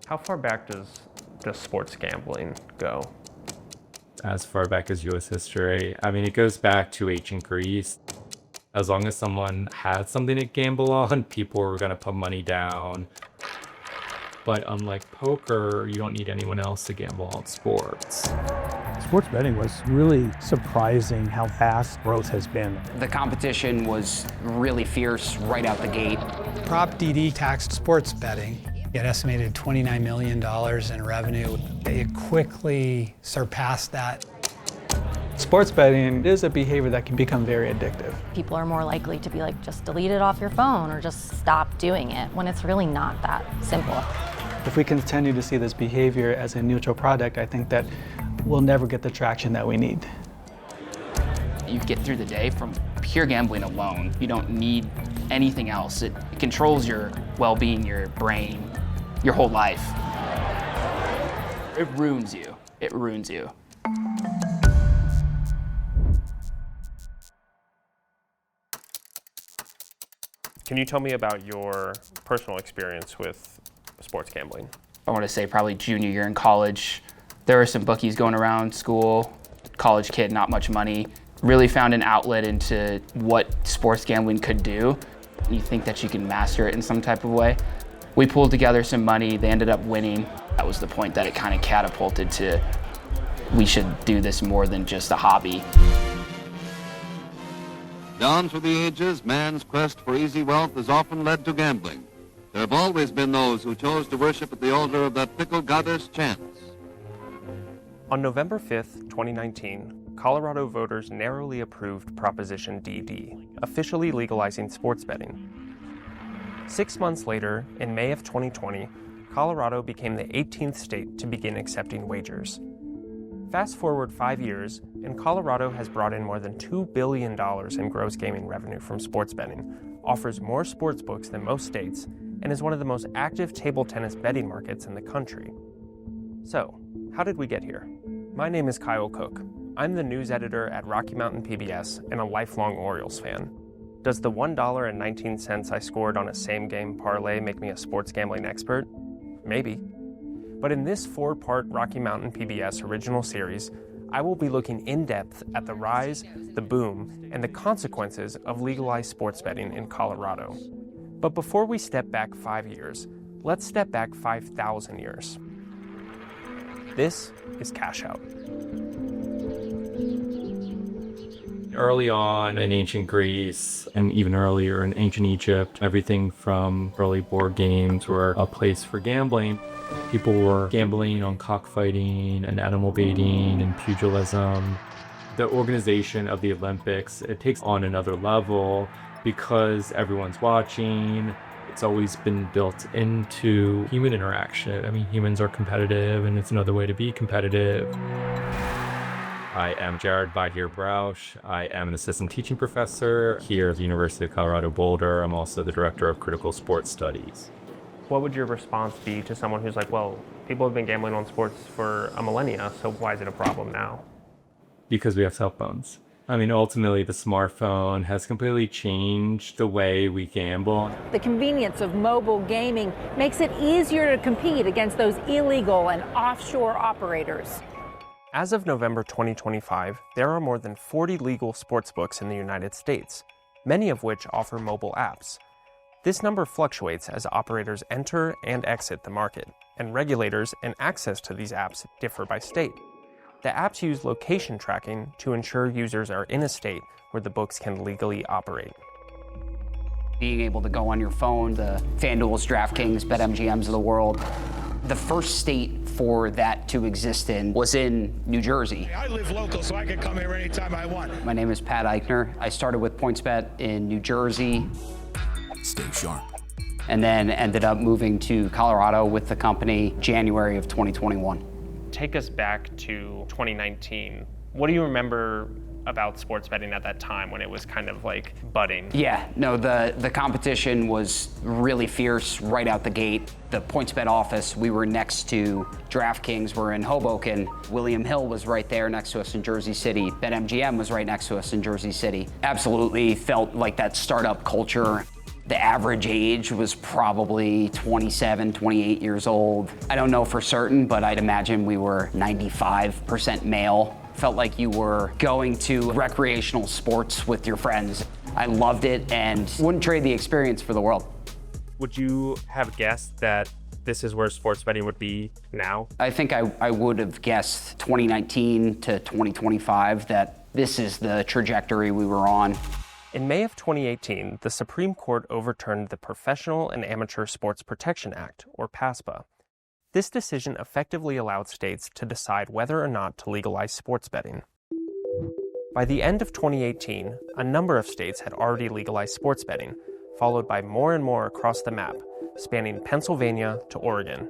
How far back does sports gambling go? As far back as US history. I mean, it goes back to ancient Greece. As long as someone had something to gamble on, people were going to put money down. But unlike poker, you don't need anyone else to gamble on sports. Sports betting was really surprising how fast growth has been. The competition was really fierce right out the gate. Prop DD taxed sports betting. It estimated $29 million in revenue. It quickly surpassed that. Sports betting is a behavior that can become very addictive. People are more likely to be like, just delete it off your phone or just stop doing it, when it's really not that simple. If we continue to see this behavior as a neutral product, I think that we'll never get the traction that we need. You get through the day from pure gambling alone. You don't need anything else. It controls your well-being, your brain, your whole life. It ruins you. It ruins you. Can you tell me about your personal experience with sports gambling? I want to say probably junior year in college. There were some bookies going around school, college kid, not much money. Really found an outlet into what sports gambling could do. You think that you can master it in some type of way. We pulled together some money, they ended up winning. That was the point that it kind of catapulted to, we should do this more than just a hobby. Down through the ages, man's quest for easy wealth has often led to gambling. There have always been those who chose to worship at the altar of that fickle goddess, chance. On November 5th, 2019, Colorado voters narrowly approved Proposition DD, officially legalizing sports betting. 6 months later, in May of 2020, Colorado became the 18th state to begin accepting wagers. Fast forward 5 years, and Colorado has brought in more than $2 billion in gross gaming revenue from sports betting, offers more sports books than most states, and is one of the most active table tennis betting markets in the country. So, how did we get here? My name is Kyle Cook. I'm the news editor at Rocky Mountain PBS and a lifelong Orioles fan. Does the $1.19 I scored on a same-game parlay make me a sports gambling expert? Maybe. But in this 4-part Rocky Mountain PBS original series, I will be looking in-depth at the rise, the boom, and the consequences of legalized sports betting in Colorado. But before we step back 5 years, let's step back 5,000 years. This is Cash Out. Early on in ancient Greece and even earlier in ancient Egypt, everything from early board games were a place for gambling. People were gambling on cockfighting and animal baiting and pugilism. The organization of the Olympics, it takes on another level because everyone's watching. It's always been built into human interaction. I mean, humans are competitive and it's another way to be competitive. I am Jared Bausch. I am an assistant teaching professor here at the University of Colorado Boulder. I'm also the director of critical sports studies. What would your response be to someone who's like, well, people have been gambling on sports for a millennia, so why is it a problem now? Because we have cell phones. I mean, ultimately, the smartphone has completely changed the way we gamble. The convenience of mobile gaming makes it easier to compete against those illegal and offshore operators. As of November 2025, there are more than 40 legal sportsbooks in the United States, many of which offer mobile apps. This number fluctuates as operators enter and exit the market, and regulators and access to these apps differ by state. The apps use location tracking to ensure users are in a state where the books can legally operate. Being able to go on your phone, the FanDuel's, DraftKings, BetMGMs of the world. The first state for that to exist in was in New Jersey. I live local, so I can come here anytime I want. My name is Pat Eichner. I started with PointsBet in New Jersey. Stay sharp. And then ended up moving to Colorado with the company January of 2021. Take us back to 2019. What do you remember about sports betting at that time when it was kind of like budding? Yeah, no, the competition was really fierce right out the gate. The PointsBet office, we were next to DraftKings, we're in Hoboken. William Hill was right there next to us in Jersey City. BetMGM was right next to us in Jersey City. Absolutely felt like that startup culture. The average age was probably 27, 28 years old. I don't know for certain, but I'd imagine we were 95% male. Felt like you were going to recreational sports with your friends. I loved it and wouldn't trade the experience for the world. Would you have guessed that this is where sports betting would be now? I think I would have guessed 2019 to 2025 that this is the trajectory we were on. In May of 2018, the Supreme Court overturned the Professional and Amateur Sports Protection Act, or PASPA. This decision effectively allowed states to decide whether or not to legalize sports betting. By the end of 2018, a number of states had already legalized sports betting, followed by more and more across the map, spanning Pennsylvania to Oregon.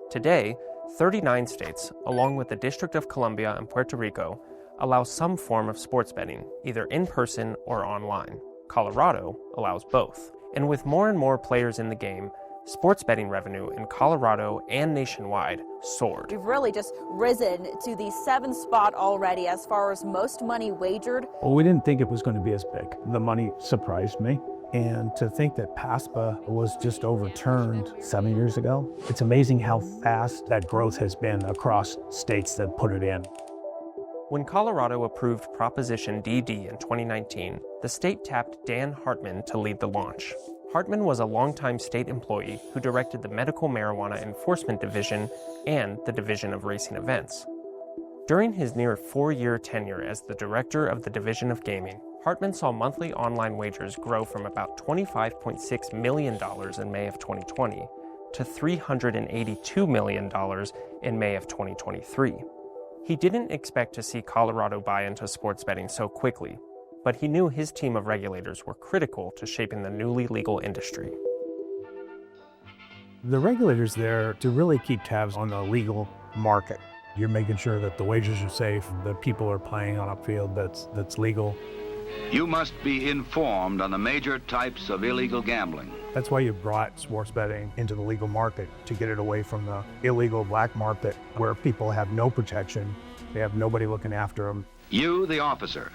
Today, 39 states, along with the District of Columbia and Puerto Rico, allow some form of sports betting, either in person or online. Colorado allows both. And with more and more players in the game, sports betting revenue in Colorado and nationwide soared. We've really just risen to the 7th spot already as far as most money wagered. Well, we didn't think it was going to be as big. The money surprised me. And to think that PASPA was just overturned 7 years ago, it's amazing how fast that growth has been across states that put it in. When Colorado approved Proposition DD in 2019, the state tapped Dan Hartman to lead the launch. Hartman was a longtime state employee who directed the Medical Marijuana Enforcement Division and the Division of Racing Events. During his near 4-year tenure as the director of the Division of Gaming, Hartman saw monthly online wagers grow from about $25.6 million in May of 2020 to $382 million in May of 2023. He didn't expect to see Colorado buy into sports betting so quickly, but he knew his team of regulators were critical to shaping the newly legal industry. The regulators there to really keep tabs on the legal market. You're making sure that the wagers are safe, that people are playing on a field that's legal. You must be informed on the major types of illegal gambling. That's why you brought sports betting into the legal market, to get it away from the illegal black market where people have no protection, they have nobody looking after them. You, the officer,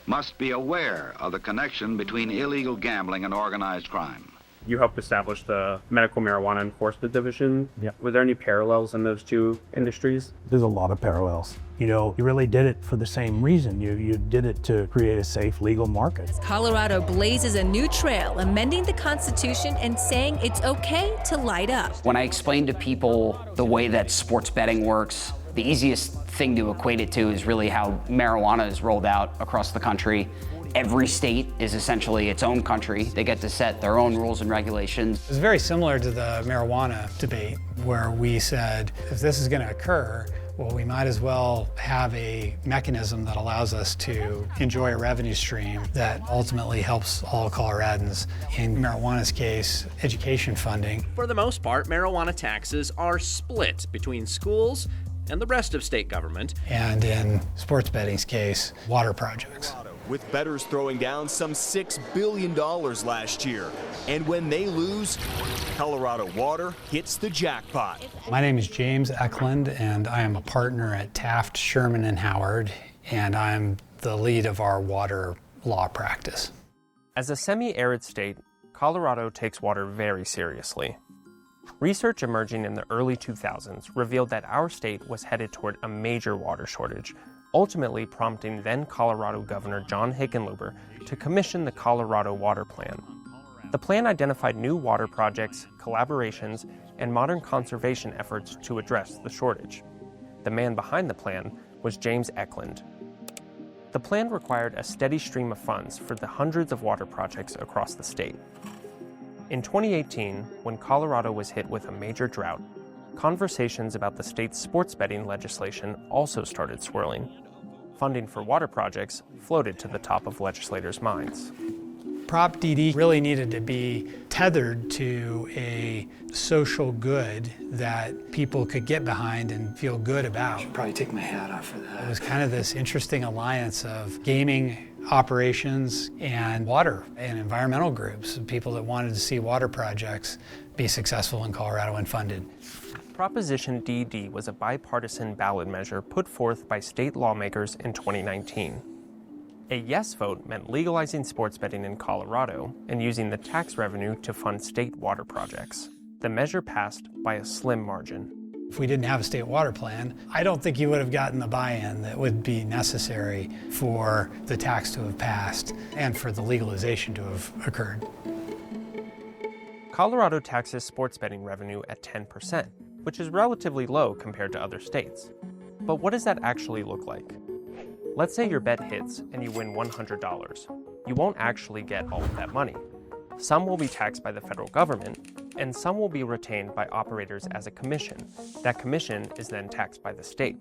must be aware of the connection between illegal gambling and organized crime. You helped establish the Medical Marijuana Enforcement Division. Yep. Were there any parallels in those two industries? There's a lot of parallels. You know, you really did it for the same reason. You did it to create a safe, legal market. Colorado blazes a new trail, amending the Constitution and saying it's okay to light up. When I explain to people the way that sports betting works, the easiest thing to equate it to is really how marijuana is rolled out across the country. Every state is essentially its own country. They get to set their own rules and regulations. It's very similar to the marijuana debate, where we said, if this is going to occur, well, we might as well have a mechanism that allows us to enjoy a revenue stream that ultimately helps all Coloradans. In marijuana's case, education funding. For the most part, marijuana taxes are split between schools and the rest of state government. And in sports betting's case, water projects. With bettors throwing down some $6 billion last year. And when they lose, Colorado Water hits the jackpot. My name is James Eklund, and I am a partner at Taft, Sherman, and Howard, and I'm the lead of our water law practice. As a semi-arid state, Colorado takes water very seriously. Research emerging in the early 2000s revealed that our state was headed toward a major water shortage, ultimately prompting then Colorado Governor John Hickenlooper to commission the Colorado Water Plan. The plan identified new water projects, collaborations, and modern conservation efforts to address the shortage. The man behind the plan was James Eklund. The plan required a steady stream of funds for the hundreds of water projects across the state. In 2018, when Colorado was hit with a major drought, conversations about the state's sports betting legislation also started swirling. Funding for water projects floated to the top of legislators' minds. Prop DD really needed to be tethered to a social good that people could get behind and feel good about. I should probably take my hat off for that. It was kind of this interesting alliance of gaming operations and water and environmental groups, people that wanted to see water projects be successful in Colorado and funded. Proposition DD was a bipartisan ballot measure put forth by state lawmakers in 2019. A yes vote meant legalizing sports betting in Colorado and using the tax revenue to fund state water projects. The measure passed by a slim margin. If we didn't have a state water plan, I don't think you would have gotten the buy-in that would be necessary for the tax to have passed and for the legalization to have occurred. Colorado taxes sports betting revenue at 10%, which is relatively low compared to other states. But what does that actually look like? Let's say your bet hits and you win $100. You won't actually get all of that money. Some will be taxed by the federal government, and some will be retained by operators as a commission. That commission is then taxed by the state.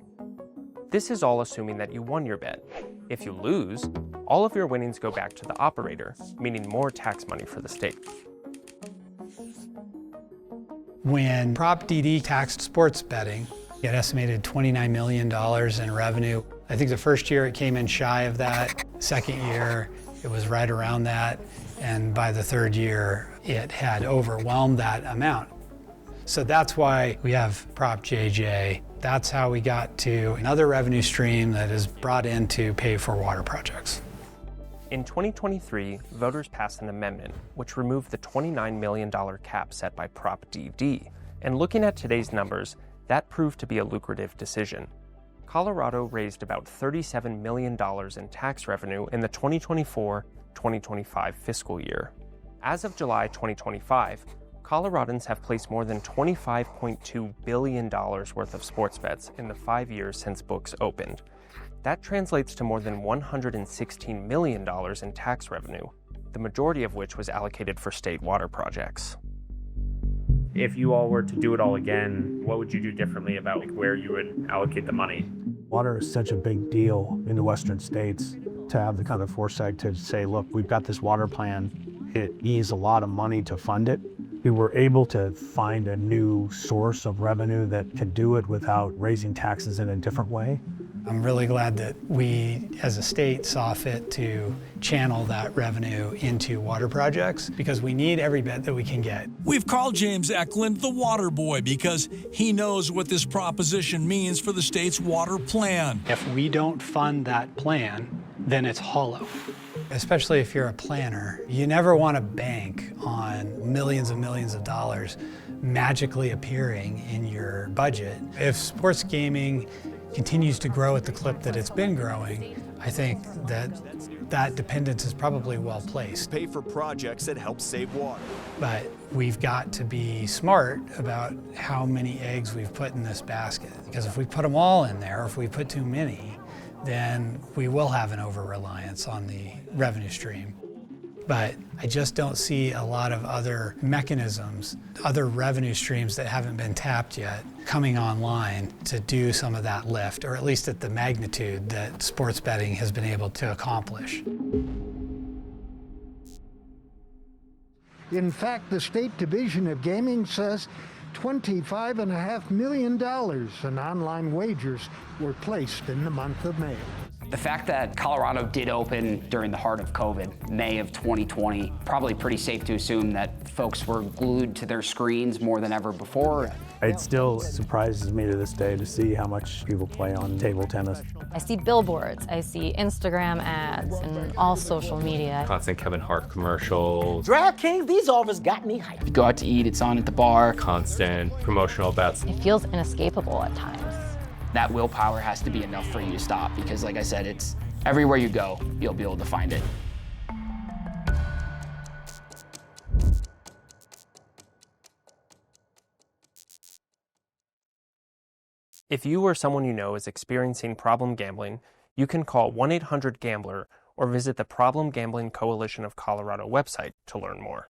This is all assuming that you won your bet. If you lose, all of your winnings go back to the operator, meaning more tax money for the state. When Prop DD taxed sports betting, it estimated $29 million in revenue. I think the first year it came in shy of that. Second year, it was right around that. And by the third year, it had overwhelmed that amount. So that's why we have Prop JJ. That's how we got to another revenue stream that is brought in to pay for water projects. In 2023, voters passed an amendment which removed the $29 million cap set by Prop DD. And looking at today's numbers, that proved to be a lucrative decision. Colorado raised about $37 million in tax revenue in the 2024-2025 fiscal year. As of July 2025, Coloradans have placed more than $25.2 billion worth of sports bets in the 5 years since books opened. That translates to more than $116 million in tax revenue, the majority of which was allocated for state water projects. If you all were to do it all again, what would you do differently about where you would allocate the money? Water is such a big deal in the western states. To have the kind of foresight to say, look, we've got this water plan, it needs a lot of money to fund it. We were able to find a new source of revenue that could do it without raising taxes in a different way. I'm really glad that we, as a state, saw fit to channel that revenue into water projects because we need every bit that we can get. We've called James Eklund the water boy because he knows what this proposition means for the state's water plan. If we don't fund that plan, then it's hollow. Especially if you're a planner, you never want to bank on millions and millions of dollars magically appearing in your budget. If sports gaming continues to grow at the clip that it's been growing, I think that dependence is probably well placed. Pay for projects that help save water. But we've got to be smart about how many eggs we've put in this basket. Because if we put them all in there, or if we put too many, then we will have an over-reliance on the revenue stream. But I just don't see a lot of other mechanisms, other revenue streams that haven't been tapped yet, coming online to do some of that lift, or at least at the magnitude that sports betting has been able to accomplish. In fact, the State Division of Gaming says $25.5 million in online wagers were placed in the month of May. The fact that Colorado did open during the heart of COVID, May of 2020, probably pretty safe to assume that folks were glued to their screens more than ever before. It still surprises me to this day to see how much people play on table tennis. I see billboards, I see Instagram ads, and all social media. Constant Kevin Hart commercials. DraftKings, these offers got me hyped. You go out to eat, it's on at the bar. Constant promotional bets. It feels inescapable at times. That willpower has to be enough for you to stop because, like I said, it's everywhere you go, you'll be able to find it. If you or someone you know is experiencing problem gambling, you can call 1-800-GAMBLER or visit the Problem Gambling Coalition of Colorado website to learn more.